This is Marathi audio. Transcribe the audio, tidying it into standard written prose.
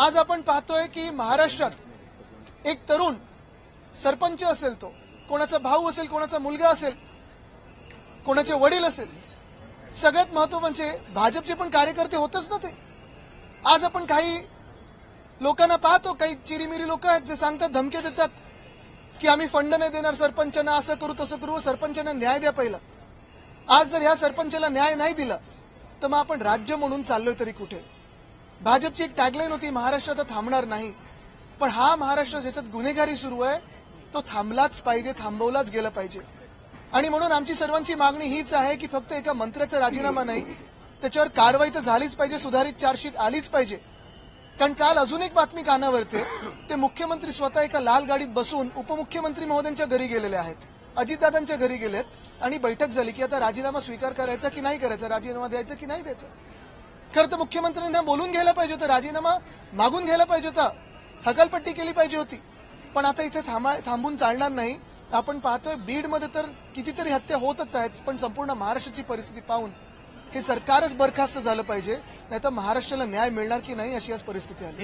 आज आपण पाहतोय की महाराष्ट्रात एक तरुण सरपंच असेल, तो कोणाचा भाऊ असेल, कोणाचा मुलगा असेल, कोणाचे वडील असेल, सगळ्यात महत्व म्हणजे भाजपचे पण कार्यकर्ते होतच ना ते. आज आपण काही लोकांना पाहतो, काही चिरीमिरी लोक आहेत जे सांगतात, धमक्या देतात की आम्ही फंड नाही देणार सरपंचांना, असं करू तसं करू, सरपंचांना न्याय द्या पहिला. आज जर ह्या सरपंचाला न्याय नाही दिला तर मग आपण राज्य म्हणून चाललोय तरी कुठे. भाजपची एक टॅगलाईन होती, महाराष्ट्र आता थांबणार नाही. पण हा महाराष्ट्र ज्याच्यात गुन्हेगारी सुरू आहे तो थांबलाच पाहिजे, थांबवलाच गेला पाहिजे. आणि म्हणून आमची सर्वांची मागणी हीच आहे की फक्त एका मंत्र्याचा राजीनामा नाही, त्याच्यावर कारवाई तर झालीच पाहिजे, सुधारित चार्जशीट आलीच पाहिजे. कारण काल अजून एक बातमी कानावरते, ते मुख्यमंत्री स्वतः एका लाल गाडीत बसून उपमुख्यमंत्री महोदयांच्या घरी गेलेले आहेत, अजितदादांच्या घरी गेलेत आणि बैठक झाली की आता राजीनामा स्वीकार करायचा की नाही करायचा, राजीनामा द्यायचा की नाही द्यायचा. खरं तर मुख्यमंत्र्यांना बोलून घ्यायला पाहिजे होतं, राजीनामा मागून घ्यायला पाहिजे होता, हकालपट्टी केली पाहिजे होती. पण आता इथे थांबून चालणार नाही. आपण पाहतोय बीडमध्ये तर कितीतरी हत्या होतच आहेत, पण संपूर्ण महाराष्ट्राची परिस्थिती पाहून हे सरकारच बरखास्त झालं पाहिजे, नाहीतर महाराष्ट्राला न्याय मिळणार की नाही अशी आज परिस्थिती आली.